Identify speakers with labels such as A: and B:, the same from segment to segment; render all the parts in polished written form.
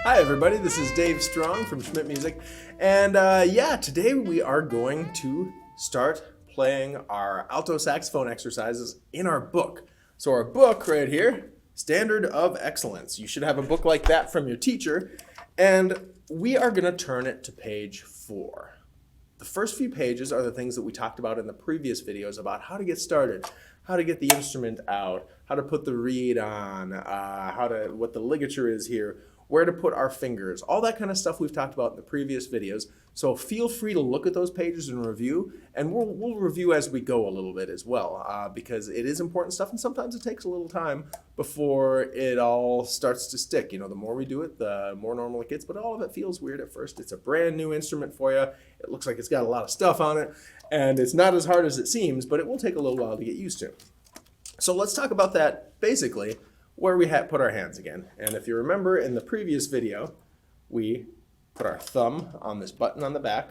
A: Hi everybody, this is Dave Strong from Schmitt Music, and today we are going to start playing our alto saxophone exercises in our book. So our book right here, Standard of Excellence. You should have a book like that from your teacher, and we are going to turn it to page 4. The first few pages are the things that we talked about in the previous videos about how to get started, how to get the instrument out, how to put the reed on, what the ligature is here, where to put our fingers, all that kind of stuff we've talked about in the previous videos. So feel free to look at those pages and review, and we'll review as we go a little bit as well, because it is important stuff, and sometimes it takes a little time before it all starts to stick. You know, the more we do it, the more normal it gets, but all of it feels weird at first. It's a brand new instrument for you. It looks like it's got a lot of stuff on it, and it's not as hard as it seems, but it will take a little while to get used to. So let's talk about that basically, where we put our hands again. And if you remember in the previous video, we put our thumb on this button on the back,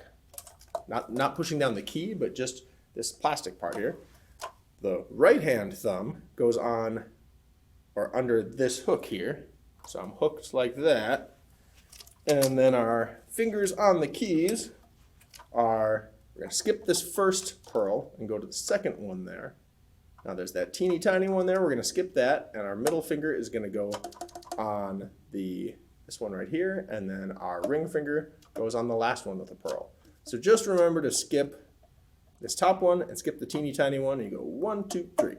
A: not pushing down the key, but just this plastic part here. The right hand thumb goes on or under this hook here. So I'm hooked like that. And then our fingers on the keys we're going to skip this first pearl and go to the second one there. Now there's that teeny tiny one there. We're going to skip that, and our middle finger is going to go on this one right here, and then our ring finger goes on the last one with the pearl. So just remember to skip this top one and skip the teeny tiny one, and you go 1, 2, 3.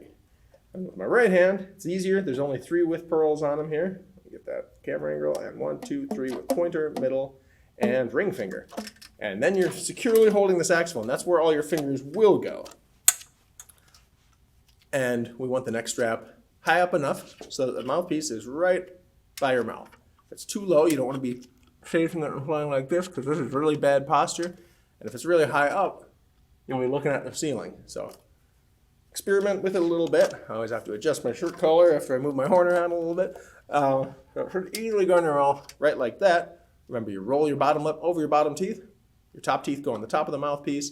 A: And with my right hand, it's easier. There's only 3 with pearls on them here. Get that camera angle, and 1, 2, 3 with pointer, middle, and ring finger. And then you're securely holding the saxophone. That's where all your fingers will go. And we want the neck strap high up enough so that the mouthpiece is right by your mouth. If it's too low, you don't want to be facing it and flying like this, because this is really bad posture. And if it's really high up, you'll be looking at the ceiling. So experiment with it a little bit. I always have to adjust my shirt collar after I move my horn around a little bit. So it's easily going to roll right like that. Remember, you roll your bottom lip over your bottom teeth. Your top teeth go on the top of the mouthpiece.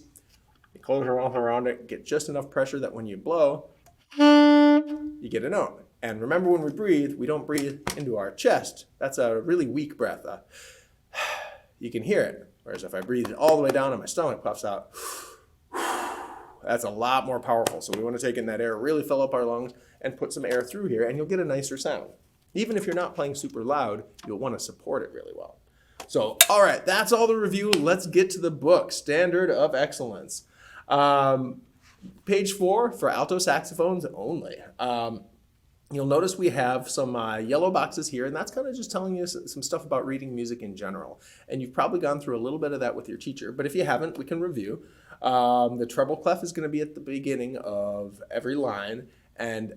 A: You close your mouth around it, get just enough pressure that when you blow, you get a note. And remember, when we breathe, we don't breathe into our chest. That's a really weak breath. You can hear it. Whereas if I breathe all the way down and my stomach puffs out, that's a lot more powerful. So we want to take in that air, really fill up our lungs, and put some air through here, and you'll get a nicer sound. Even if you're not playing super loud, you'll want to support it really well. So, all right, that's all the review. Let's get to the book, Standard of Excellence. Page 4 for alto saxophones only. You'll notice we have some yellow boxes here, and that's kind of just telling you some stuff about reading music in general. And you've probably gone through a little bit of that with your teacher, but if you haven't, we can review. The treble clef is going to be at the beginning of every line, and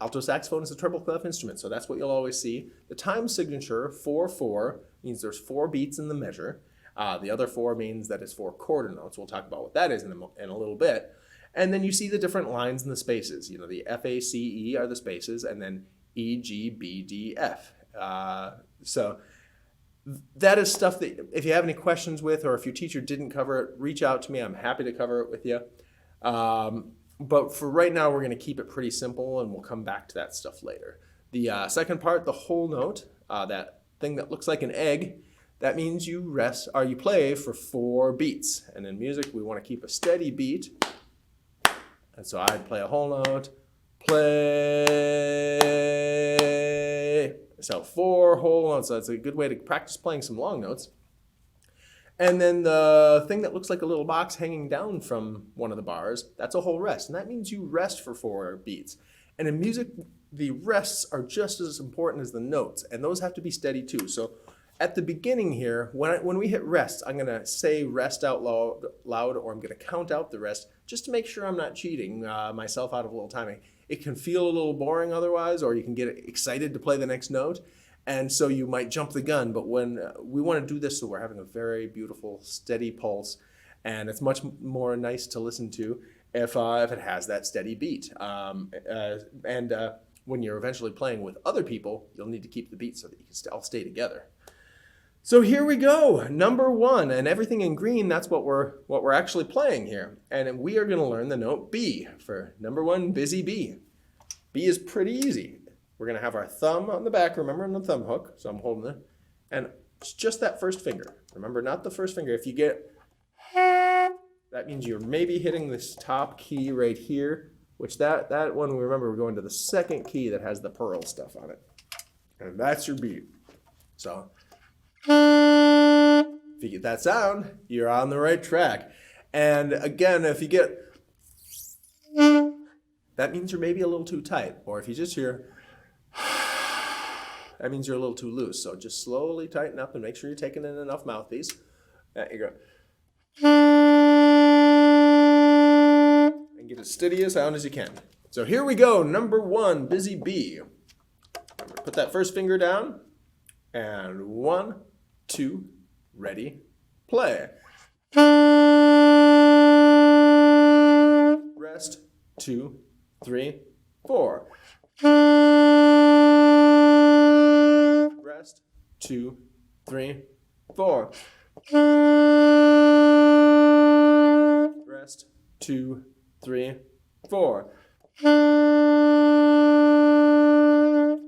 A: alto saxophone is a treble clef instrument, so that's what you'll always see. The time signature, 4/4, means there's 4 beats in the measure. The other 4 means that it's 4 quarter notes. We'll talk about what that is in a little bit. And then you see the different lines in the spaces. You know, the F, A, C, E are the spaces, and then E, G, B, D, F. So that is stuff that if you have any questions with, or if your teacher didn't cover it, reach out to me. I'm happy to cover it with you. But for right now, we're going to keep it pretty simple, and we'll come back to that stuff later. The second part, the whole note, that thing that looks like an egg, that means you rest, or you play for 4 beats. And in music, we want to keep a steady beat. And so I'd play a whole note, play. So 4 whole notes. So that's a good way to practice playing some long notes. And then the thing that looks like a little box hanging down from one of the bars, that's a whole rest. And that means you rest for 4 beats. And in music, the rests are just as important as the notes. And those have to be steady too. So at the beginning here, when we hit rest, I'm going to say rest out loud, or I'm going to count out the rest just to make sure I'm not cheating myself out of a little timing. It can feel a little boring otherwise, or you can get excited to play the next note, and so you might jump the gun. But when we want to do this, so we're having a very beautiful, steady pulse, and it's much more nice to listen to if it has that steady beat. When you're eventually playing with other people, you'll need to keep the beat so that you can all stay together. So here we go, number 1, and everything in green, that's what we're actually playing here. And we are going to learn the note B for number 1, busy B. B is pretty easy. We're going to have our thumb on the back, remember, on the thumb hook. So I'm holding it. And it's just that first finger. Remember, not the first finger. If you get, that means you're maybe hitting this top key right here, which that one, remember, we're going to the second key that has the pearl stuff on it. And that's your beat. So if you get that sound, you're on the right track. And again, if you get, that means you're maybe a little too tight. Or if you just hear, that means you're a little too loose. So just slowly tighten up and make sure you're taking in enough mouthpiece. There you go. And get as steady a sound as you can. So here we go, number 1, busy bee. Put that first finger down. And 1, 2, ready, play. Rest, 2, 3, 4. Rest, 2, 3, 4. Rest, 2, 3, 4.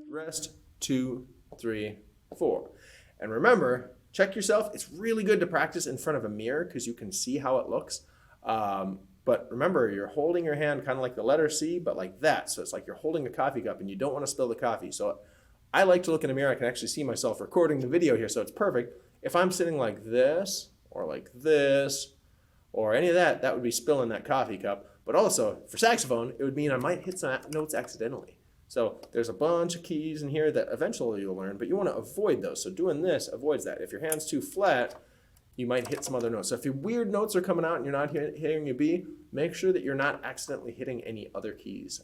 A: Rest, 2, 3, 4. And remember, check yourself. It's really good to practice in front of a mirror because you can see how it looks. But remember, you're holding your hand kind of like the letter C, but like that. So it's like you're holding a coffee cup and you don't want to spill the coffee. So I like to look in a mirror. I can actually see myself recording the video here, so it's perfect. If I'm sitting like this or any of that, that would be spilling that coffee cup. But also, for saxophone, it would mean I might hit some notes accidentally. So there's a bunch of keys in here that eventually you'll learn, but you want to avoid those. So doing this avoids that. If your hand's too flat, you might hit some other notes. So if your weird notes are coming out and you're not hitting a B, make sure that you're not accidentally hitting any other keys.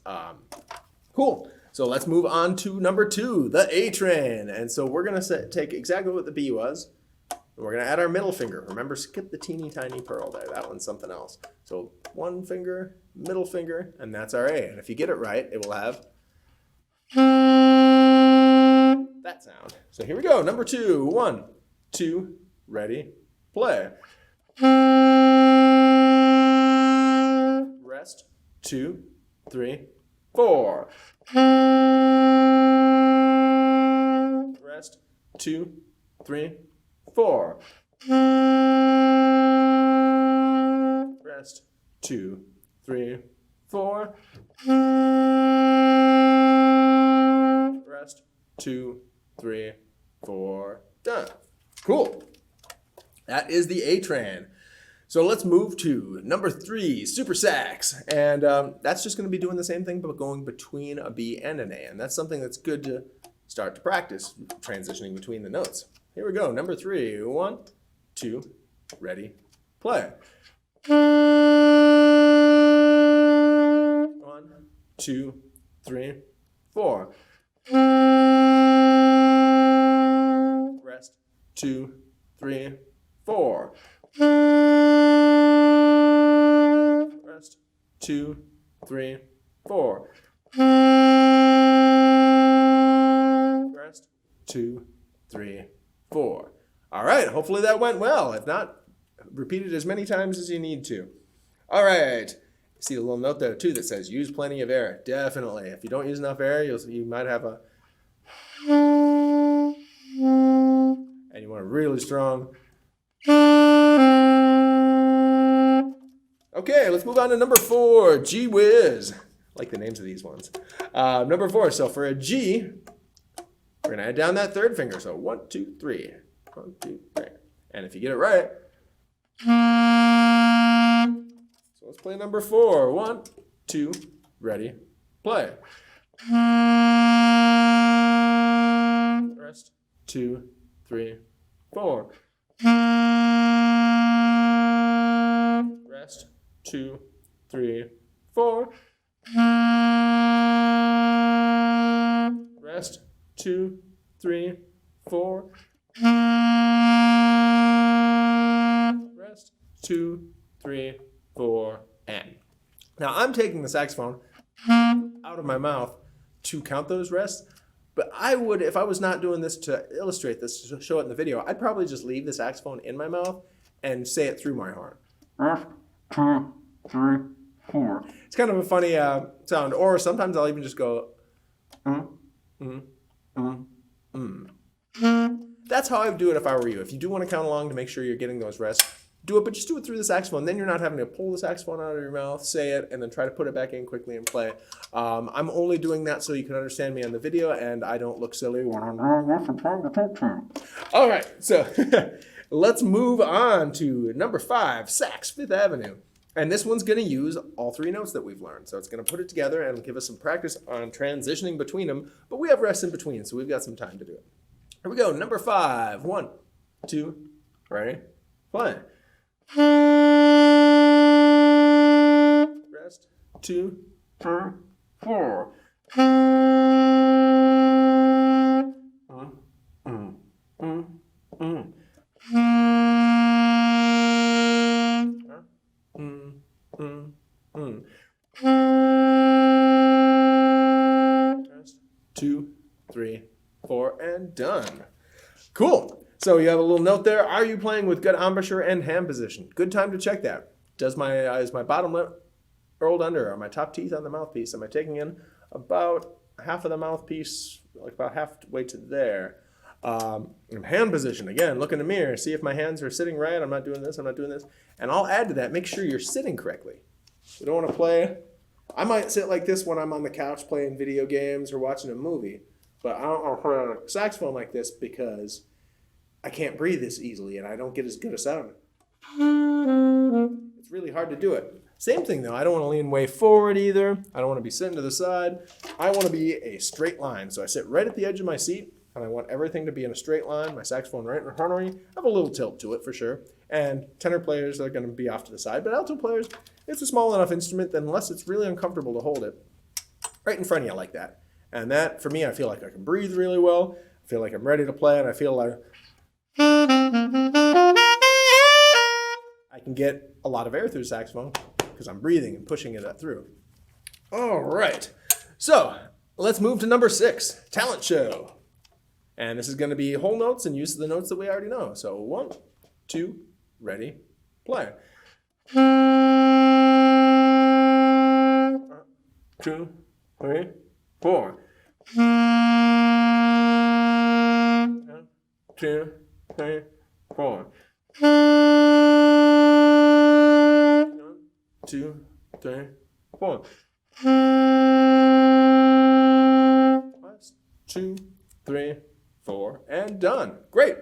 A: Cool. So let's move on to number 2, the A train. And so we're going to take exactly what the B was. And we're going to add our middle finger. Remember, skip the teeny tiny pearl there. That one's something else. So 1 finger, middle finger, and that's our A. And if you get it right, it will have that sound. So here we go. Number 2. 1, 2, ready, play. Rest, 2, 3, 4. Rest, 2, 3, 4. Rest, 2, 3, 4. Rest, 2, 3, 4. Done. Cool. That is the A train. So let's move to number 3, super sax. And that's just going to be doing the same thing, but going between a B and an A. And that's something that's good to start to practice, transitioning between the notes. Here we go. Number 3. 1, 2, ready, play. 1, 2, 3, 4. Rest, 2, 3, 4. Rest, 2, 3, 4. Rest, 2, 3, 4. All right, hopefully that went well. If not, repeat it as many times as you need to. All right. See a little note there too that says use plenty of air. Definitely. If you don't use enough air, you might have a, and you want a really strong. Okay, let's move on to number 4. Gee whiz. I like the names of these ones. Number 4. So for a G, we're going to add down that third finger. So 1, 2, 3. 1, 2, 3. And if you get it right, so let's play number 4. 1, 2, ready, play. Rest, 2, 3, 4. Rest, 2, 3, 4. Rest, 2, 3, 4. Rest, 2, 3, 4, and. Now I'm taking the saxophone out of my mouth to count those rests, but I would, if I was not doing this to illustrate this, to show it in the video, I'd probably just leave the saxophone in my mouth and say it through my horn. Rest, 2, 3, 4. It's kind of a funny sound, or sometimes I'll even just go, That's how I would do it if I were you. If you do want to count along to make sure you're getting those rests, do it, but just do it through the saxophone. Then you're not having to pull the saxophone out of your mouth, say it, and then try to put it back in quickly and play. I'm only doing that so you can understand me on the video and I don't look silly when I'm doing this and trying to talk to you. All right, so let's move on to number 5, Sax Fifth Avenue. And this one's going to use all 3 notes that we've learned. So it's going to put it together and give us some practice on transitioning between them. But we have rests in between, so we've got some time to do it. Here we go. Number 5. 1, 2, ready, play. Rest. 2, 3, 4. Rest. 2, 3, 4, and done. Cool. So you have a little note there. Are you playing with good embouchure and hand position? Good time to check that. Is my bottom lip rolled under? Are my top teeth on the mouthpiece? Am I taking in about half of the mouthpiece, like about halfway to there? Hand position, again, look in the mirror, see if my hands are sitting right. I'm not doing this, I'm not doing this. And I'll add to that, make sure you're sitting correctly. You don't want to play. I might sit like this when I'm on the couch playing video games or watching a movie, but I don't want to play on a saxophone like this because I can't breathe as easily and I don't get as good a sound. It's really hard to do it. Same thing though, I don't want to lean way forward either. I don't want to be sitting to the side. I want to be a straight line. So I sit right at the edge of my seat and I want everything to be in a straight line. My saxophone right in front of me. I have a little tilt to it for sure. And tenor players are going to be off to the side, but alto players, it's a small enough instrument that unless it's really uncomfortable to hold it, right in front of you like that. And that, for me, I feel like I can breathe really well. I feel like I'm ready to play and I feel like I can get a lot of air through the saxophone because I'm breathing and pushing it through. All right, so let's move to number 6, talent show. And this is going to be whole notes and use of the notes that we already know. So 1, 2, ready, play. 2, 3, 4. 2, 3, 4. 2, 3, 4. 2, 3, 4, and done. Great.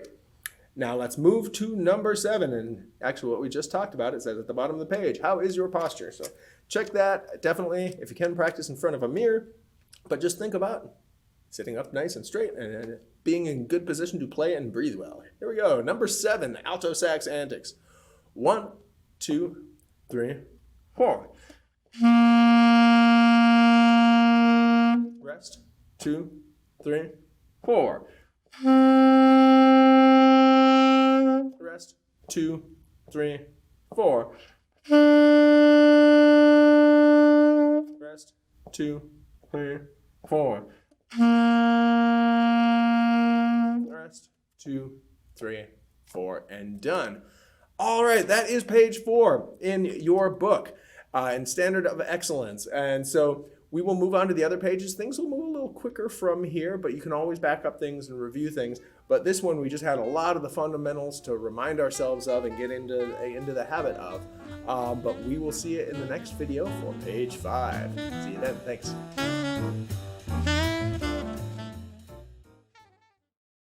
A: Now let's move to number 7. And actually what we just talked about, it says at the bottom of the page, how is your posture? So check that. Definitely, if you can, practice in front of a mirror, but just think about sitting up nice and straight and being in good position to play and breathe well. Here we go. Number 7, alto sax antics. 1, 2, 3, 4. Rest. 2, 3, 4. Rest. 2, 3, 4. Rest. 2, 3, 4. Rest. 2, 3, 4, and done. All right, that is page 4 in your book, in Standard of Excellence. And so we will move on to the other pages. Things will move a little quicker from here, but you can always back up things and review things. But this one, we just had a lot of the fundamentals to remind ourselves of and get into the habit of. But we will see it in the next video for page 5. See you then. Thanks.